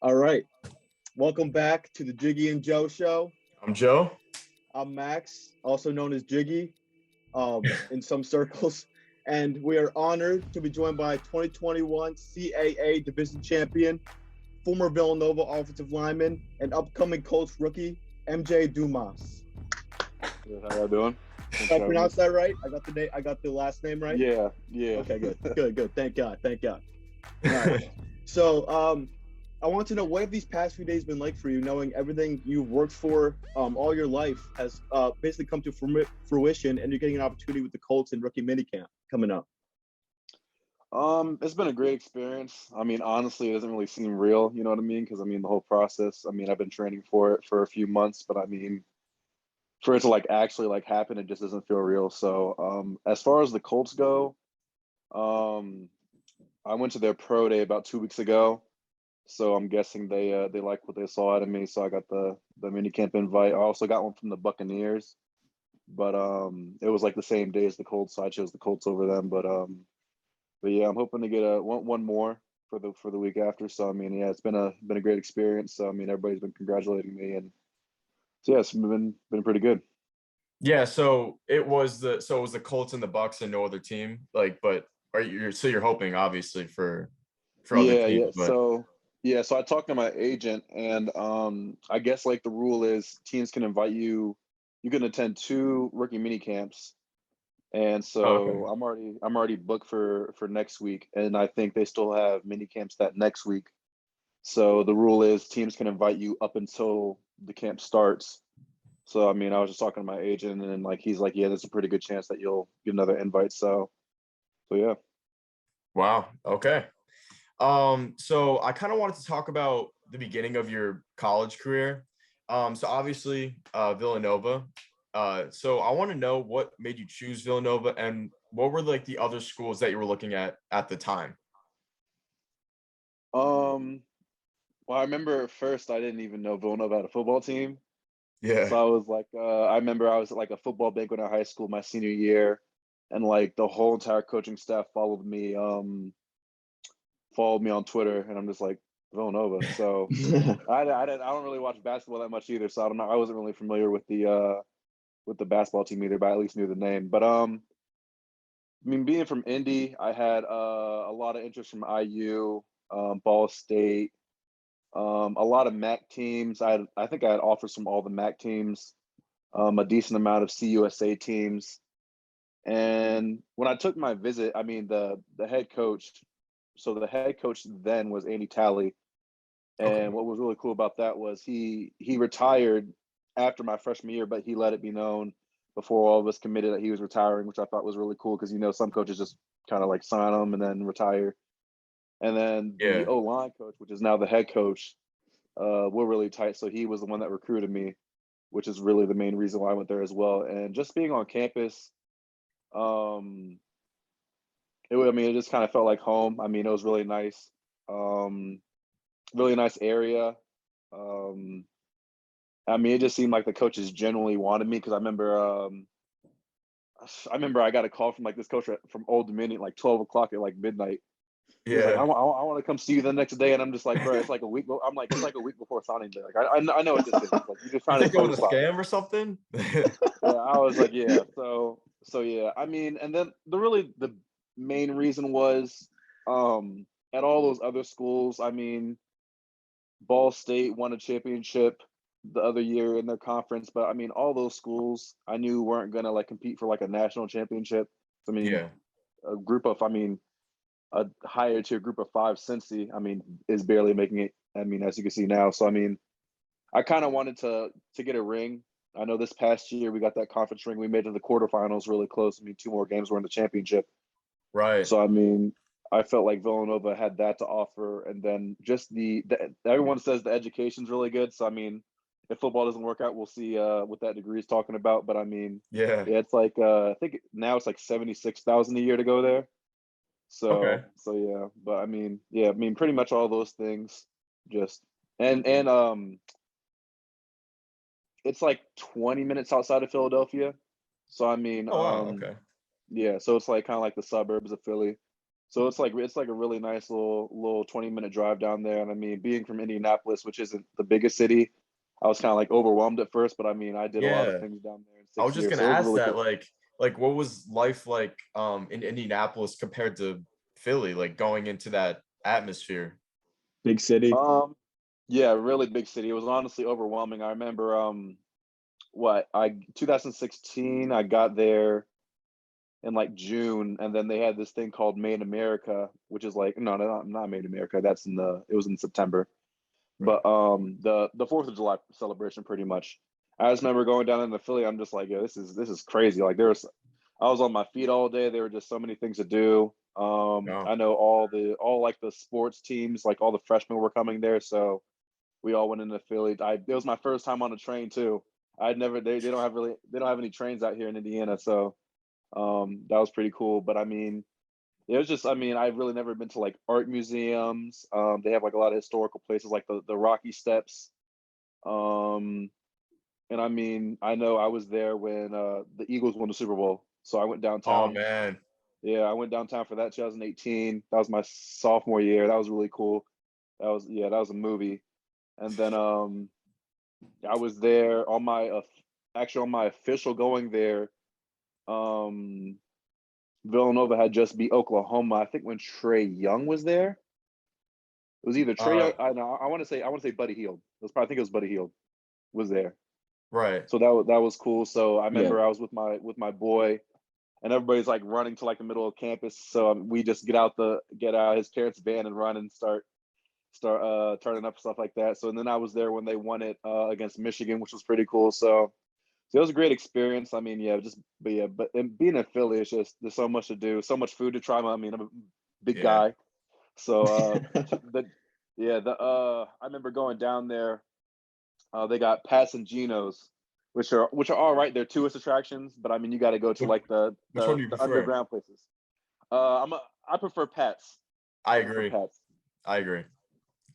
All right. Welcome back to the Jiggy and Joe show. I'm Joe. I'm Max, also known as Jiggy, in some circles. And we are honored to be joined by 2021 CAA Division Champion, former Villanova offensive lineman, and upcoming Colts rookie, MJ Dumas. Good. How y'all doing? Did I pronounce that right? I got the last name right? Yeah. Okay, good. Thank God. All right. So, I want to know, what have these past few days been like for you, knowing everything you've worked for all your life has basically come to fruition, and you're getting an opportunity with the Colts and rookie minicamp coming up. It's been a great experience. I mean, honestly, it doesn't really seem real, you know what I mean? Because the whole process, I've been training for it for a few months, but for it to actually happen, it just doesn't feel real. So, as far as the Colts go, um, I went to their pro day about 2 weeks ago. So I'm guessing they like what they saw out of me. So I got the mini camp invite. I also got one from the Buccaneers, but it was the same day as the Colts, so I chose the Colts over them. But yeah, I'm hoping to get one more for the week after. So yeah, it's been a great experience. So everybody's been congratulating me, and so yeah, it's been pretty good. Yeah, so it was the Colts and the Bucks and no other team. But you're hoping obviously for other Yeah, teams, yeah. but So I talked to my agent, and I guess the rule is teams can invite you. You can attend two rookie mini camps, and okay. so I'm already booked for next week, and I think they still have mini camps that next week. So the rule is teams can invite you up until the camp starts. So I was just talking to my agent, and he's like, yeah, there's a pretty good chance that you'll get another invite. So yeah. Wow. Okay. So I kind of wanted to talk about the beginning of your college career. So obviously, Villanova. So I want to know what made you choose Villanova, and what were the other schools that you were looking at the time? Um. Well, I remember at first I didn't even know Villanova had a football team. So Yeah. I was I remember I was at a football banquet in high school my senior year, and the whole entire coaching staff followed me on Twitter, and I'm just like, Villanova. So I don't really watch basketball that much either, so I don't know. I wasn't really familiar with the basketball team either, but I at least knew the name. But being from Indy, I had a lot of interest from IU, Ball State, a lot of MAC teams. I think I had offers from all the MAC teams, a decent amount of CUSA teams. And when I took my visit, the head coach. So the head coach then was Andy Talley, and Okay. what was really cool about that was he retired after my freshman year, but he let it be known before all of us committed that he was retiring, which I thought was really cool because some coaches just kind of sign them and then retire. And then the Yeah. O line coach, which is now the head coach, we're really tight. So he was the one that recruited me, which is really the main reason why I went there as well. And just being on campus, um, it just kind of felt like home. It was um, really nice area. Um, it just seemed like the coaches genuinely wanted me because I remember I got a call from this coach from Old Dominion 12 o'clock at midnight. He was like, Yeah. I want to come see you the next day, and I'm just like, bro, it's like a week. I'm like, it's like a week before signing day. I know what this is. You're just You trying to think it phone was a spot me. scam or something? Yeah, I was like, yeah. So yeah. And then the main reason was, at all those other schools. Ball State won a championship the other year in their conference, but all those schools I knew weren't gonna compete for a national championship. I mean, Yeah. a group of, a higher tier group of five, Cincy, is barely making it. As you can see now. So I kind of wanted to get a ring. I know this past year we got that conference ring. We made it to the quarterfinals really close. Two more games were in the championship. Right. So I felt like Villanova had that to offer, and then just the everyone says the education's really good. So if football doesn't work out, we'll see what that degree is talking about. But Yeah. yeah, it's I think now it's 76,000 a year to go there. Okay. So yeah, but yeah, pretty much all those things. Just and it's 20 minutes outside of Philadelphia. So Oh wow. Okay. yeah, so it's kind of like the suburbs of Philly. So it's like a really nice little 20-minute drive down there. And I mean, being from Indianapolis, which isn't the biggest city, I was kind of like overwhelmed at first, but I mean, I did a lot of Yeah. things down there in I was six just years, gonna so it was ask really that, cool. like what was life like in Indianapolis compared to Philly, like going into that atmosphere? Big city. Yeah, really big city. It was honestly overwhelming. I remember what I 2016, I got there in like June, and then they had this thing called Made in America, which is like not Made in America. It was in September. Right. But the 4th of July celebration pretty much. I just remember going down into Philly. I'm just like, yeah, this is crazy. Like I was on my feet all day. There were just so many things to do. No. I know all like the sports teams, like all the freshmen were coming there, so we all went into Philly. It was my first time on a train too. I'd never they don't have any trains out here in Indiana, so that was pretty cool. But I mean, it was just, I mean, I've really never been to like art museums. They have like a lot of historical places like the Rocky Steps. Um, and I mean, I know I was there when the Eagles won the Super Bowl, so I went Oh downtown. man. Yeah, I went downtown for that 2018. That was my sophomore year. That was really cool. That was a movie. And then I was there on my actually on my official going there. Um, Villanova had just beat Oklahoma. I think when Trey Young was there. It was either Trey Uh Young. I know. I want to say Buddy Hield. I think it was Buddy Hield was there. right. So that was cool. So I Yeah. remember I was with my boy, and everybody's like running to like the middle of campus. So we just get out his parents' van and run and start turning up stuff like that. So and then I was there when they won it against Michigan, which was pretty cool. So it was a great experience. I mean, but and being in Philly, it's just there's so much to do, so much food to try. I mean, I'm a big Yeah. guy, so the yeah the I remember going down there. They got Pat's and Geno's, which are all right. They're tourist attractions, but I mean, you got to go to Which, like which one do you the prefer? underground places. I prefer Pat's. I I prefer agree. Pat's. I agree.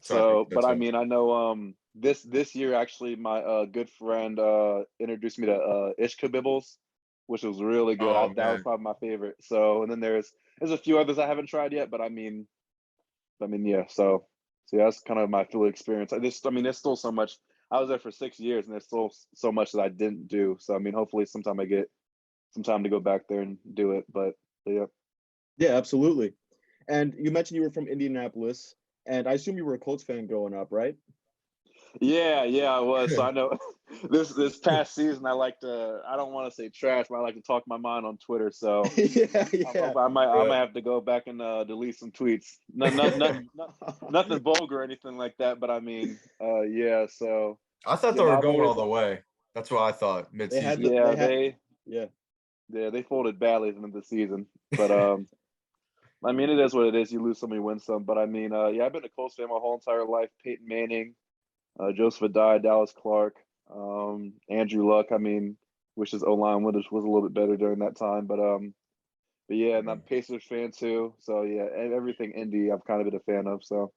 So I think So, so but I too. mean, I know this year actually my good friend introduced me to Ishka, which was really good. Oh That was man. probably my favorite. So, and then there's a few others I haven't tried yet, but I mean, yeah. So yeah, that's kind of my Philly experience. I mean, there's still so much. I was there for 6 years, and there's still so much that I didn't do. So, I mean, hopefully, sometime I get some time to go back there and do it. But yeah. Yeah, absolutely. And you mentioned you were from Indianapolis, and I assume you were a Colts fan growing up, right? Yeah, I was. So I know this past season, I don't want to say trash, but I like to talk my mind on Twitter. So Yeah, yeah. I might Yeah. have to go back and delete some tweets. Nothing vulgar or anything like that. But I mean, yeah. So I thought yeah, they no, were I've going all always the way. That's what I thought They had mid-season. the yeah they had they yeah. yeah they folded badly at the end of the season. But I mean, it is what it is. You lose some, you win some. But I mean, yeah, I've been a Colts fan my whole entire life. Peyton Manning, Joseph Adai, Dallas Clark, Andrew Luck. I mean, wish his O line was a little bit better during that time, but yeah, and I'm a Pacers fan too. So yeah, everything Indy I've kind of been a fan of. So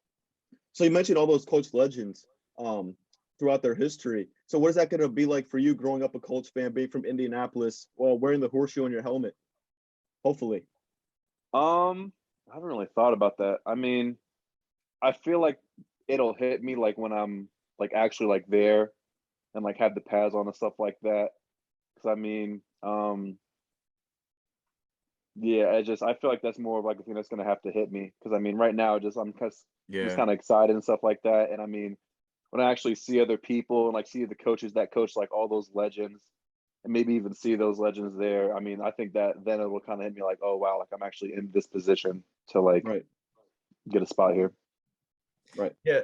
So you mentioned all those Colts legends um throughout their history. So what is that going to be like for you growing up a Colts fan, being from Indianapolis, while wearing the horseshoe on your helmet? Hopefully. I haven't really thought about that. I mean, I feel like it'll hit me like when I'm like actually like there and like have the pads on and stuff like that. Because I mean, yeah, I feel like that's more of like a thing that's gonna have to hit me. Because I mean, right now, just Yeah. kind of excited and stuff like that. And I mean, when I actually see other people and like see the coaches that coach like all those legends, and maybe even see those legends there, I mean, I think that then it will kind of hit me like, oh wow, like I'm actually in this position to like Right. get a spot here. Right. Yeah.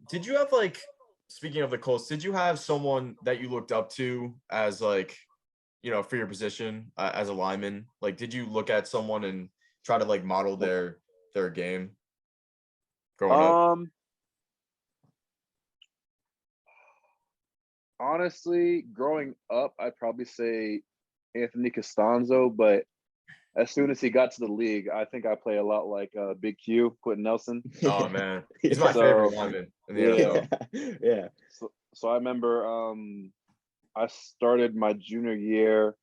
Did you have like, speaking of the Colts, did you have someone that you looked up to as like, for your position as a lineman? Like, did you look at someone and try to like model their game growing up? Um, Honestly, growing up, I'd probably say Anthony Costanzo, but as soon as he got to the league, I think I play a lot like Big Q, Quentin Nelson. Oh man, he's my Yeah. favorite So lineman in the yeah, NFL. Yeah. Yeah. so I remember I started my junior year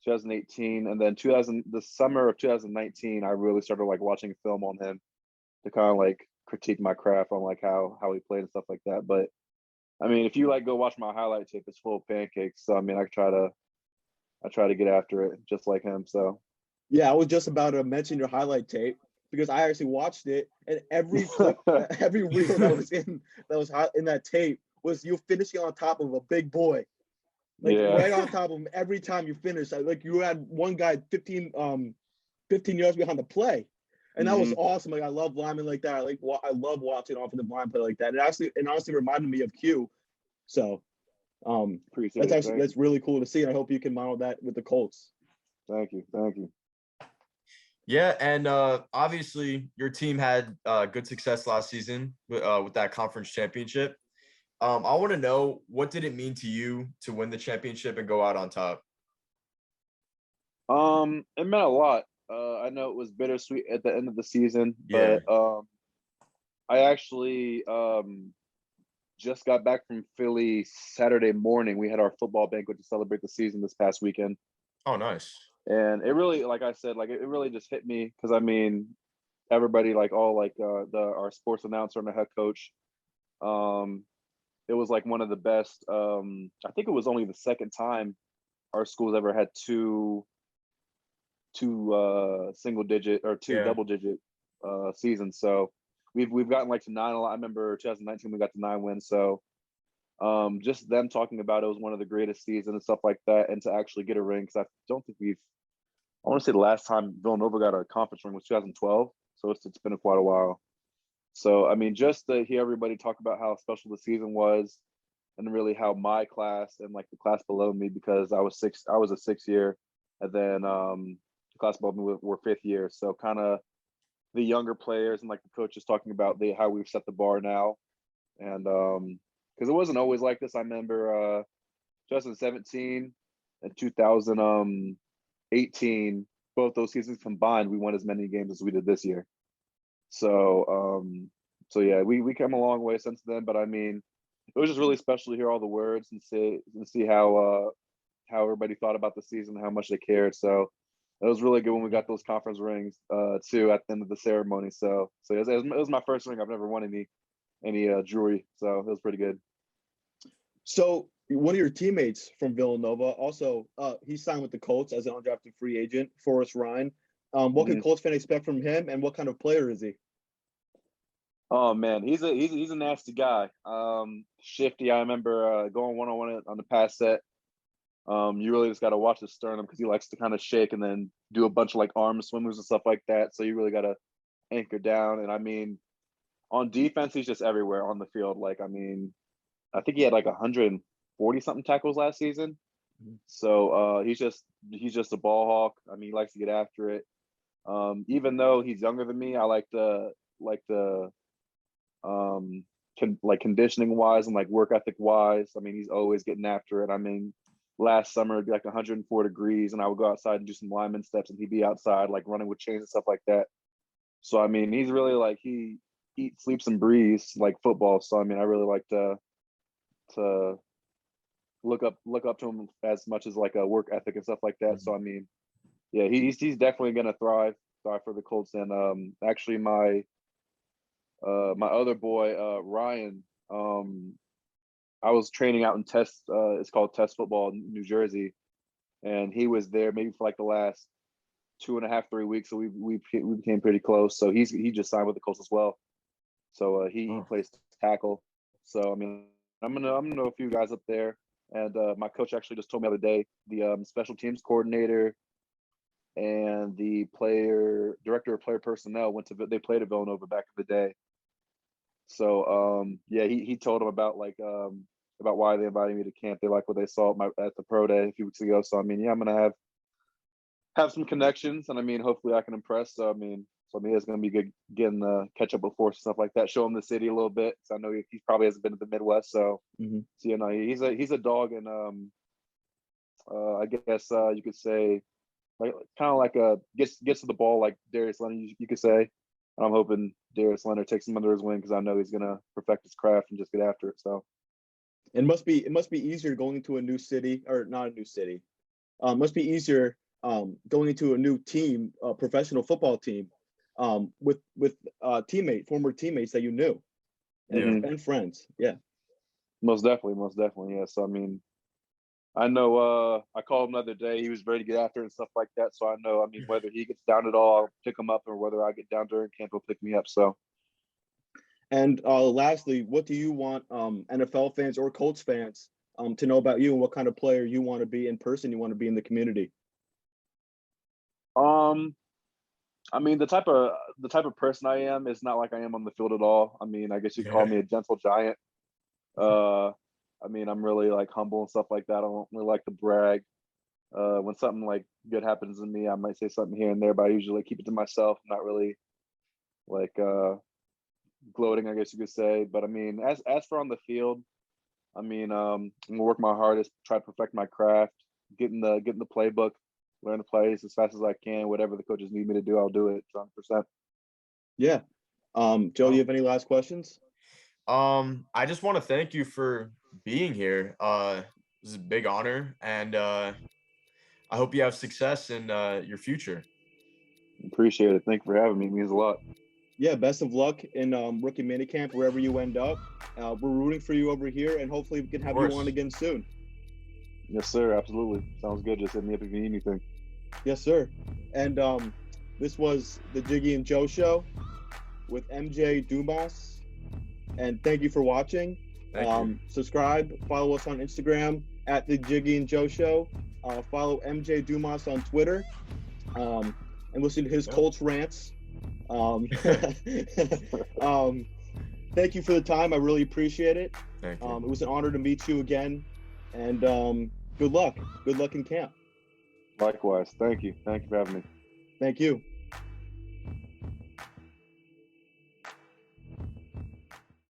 2018, and then the summer of 2019, I really started like watching film on him to kind of like critique my craft on like how he played and stuff like that. But I mean, if you like go watch my highlight tape, it's full of pancakes. So I mean, I try to get after it just like him. So Yeah, I was just about to mention your highlight tape because I actually watched it, and every clip, every reel that was in that tape was you finishing on top of a big boy, like yeah. right on top of him every time you finished. Like you had one guy 15 yards behind the play, and that was awesome. Like I love linemen like that. I love watching offensive line play like that. It honestly reminded me of Q. So Appreciate it. that's really cool to see, and I hope you can model that with the Colts. Thank you. Yeah, and obviously your team had good success last season with that conference championship. I want to know, what did it mean to you to win the championship and go out on top? It meant a lot. I know it was bittersweet at the end of the season, Yeah. but I actually just got back from Philly Saturday morning. We had our football banquet to celebrate the season this past weekend. Oh, nice. And it really, like I said, like it really just hit me because I mean, everybody like all like our sports announcer and the head coach. It was like one of the best. I think it was only the second time our school's ever had two single digit or two Yeah. double digit seasons. So we've gotten like to 9. I remember 2019 we got to 9 wins. So just them talking about it was one of the greatest seasons and stuff like that, and to actually get a ring, because I don't think I want to say the last time Villanova got a conference ring was 2012. So it's been quite a while. So I mean, just to hear everybody talk about how special the season was, and really how my class and like the class below me, because I was a 6 year, and then the class above me were 5th year. So kind of the younger players and like the coaches talking about how we've set the bar now, and because it wasn't always like this. I remember 2017 and 2018, both those seasons combined, we won as many games as we did this year. So so yeah, we come a long way since then. But I mean, it was just really special to hear all the words and see how everybody thought about the season, how much they cared. So it was really good when we got those conference rings too at the end of the ceremony. So it was my first ring. I've never won any jewelry, so it was pretty good. So one of your teammates from Villanova, also, he signed with the Colts as an undrafted free agent, Forrest Ryan. What can Colts fans expect from him, and what kind of player is he? Oh man, he's a nasty guy. Shifty. I remember going 1-on-1 on the pass set. You really just got to watch his sternum because he likes to kind of shake and then do a bunch of like arm swimmers and stuff like that. So you really got to anchor down. And I mean, on defense, he's just everywhere on the field. Like, I mean, I think he had like 140 something tackles last season. So he's just a ball hawk. I mean, he likes to get after it. Even though he's younger than me, I like the conditioning wise and like work ethic wise. I mean, he's always getting after it. I mean, last summer it'd be like 104 degrees, and I would go outside and do some lineman steps, and he'd be outside like running with chains and stuff like that. So I mean, he's really like he eats, sleeps, and breathes like football. So I mean, I really like to look up to him as much as like a work ethic and stuff like that. So I mean, yeah, he's definitely gonna thrive for the Colts. And actually my other boy Ryan, I was training out in it's called Test Football in New Jersey, and he was there maybe for like the last 2.5-3 weeks. So we became pretty close. So he just signed with the Colts as well. So he plays tackle. So I mean, I'm gonna know a few guys up there. And my coach actually just told me the other day, the special teams coordinator and the director of player personnel they played at Villanova back in the day. So yeah, he told them about about why they invited me to camp. They like what they saw at the pro day a few weeks ago. So I mean, yeah, I'm gonna have some connections, and I mean, hopefully I can impress. So I mean, it's gonna be good getting catch up with Force and stuff like that. Show him the city a little bit. So I know he probably hasn't been to the Midwest. So so you know, he's a dog, and I guess you could say like kind of like gets to the ball like Darius Leonard, you could say. I'm hoping Darius Leonard takes him under his wing because I know he's gonna perfect his craft and just get after it. So it must be easier going into a new city, or not a new city, must be easier going into a new team, a professional football team, with former teammates that you knew Yeah. and friends. Yeah. Most definitely. Yes. I mean, I know I called him the other day. He was ready to get after it and stuff like that. So I know, I mean, whether he gets down at all, I'll pick him up, or whether I get down during camp, he'll pick me up. So And lastly, what do you want NFL fans or Colts fans to know about you, and what kind of player you want to be in person, you want to be in the community? I mean, the type of person I am is not like I am on the field at all. I mean, I guess you call Yeah. me a gentle giant. I mean, I'm really like humble and stuff like that. I don't really like to brag. When something like good happens to me, I might say something here and there, but I usually keep it to myself. Not really like gloating, I guess you could say. But I mean, as for on the field, I mean, I'm gonna work my hardest, try to perfect my craft, get in the playbook, learn the plays as fast as I can. Whatever the coaches need me to do, I'll do it 100%. Yeah. Joe, you Oh. have any last questions? I just want to thank you for being here. This is a big honor, and I hope you have success in your future. Appreciate it. Thank you for having me. It means a lot. Yeah, best of luck in rookie minicamp, wherever you end up. We're rooting for you over here, and hopefully we can have you course. on again soon. Yes, sir. Absolutely. Sounds good. Just hit me up if you need anything. Yes, sir. And this was the Jiggy and Joe Show with MJ Dumas. And thank you for watching. Thank you. Subscribe, follow us on Instagram at the Jiggy and Joe Show. Follow MJ Dumas on Twitter, and listen to his Colts rants. Thank you for the time. I really appreciate it. Thank you. It was an honor to meet you again, and good luck. Good luck in camp. Likewise. Thank you. Thank you for having me. Thank you.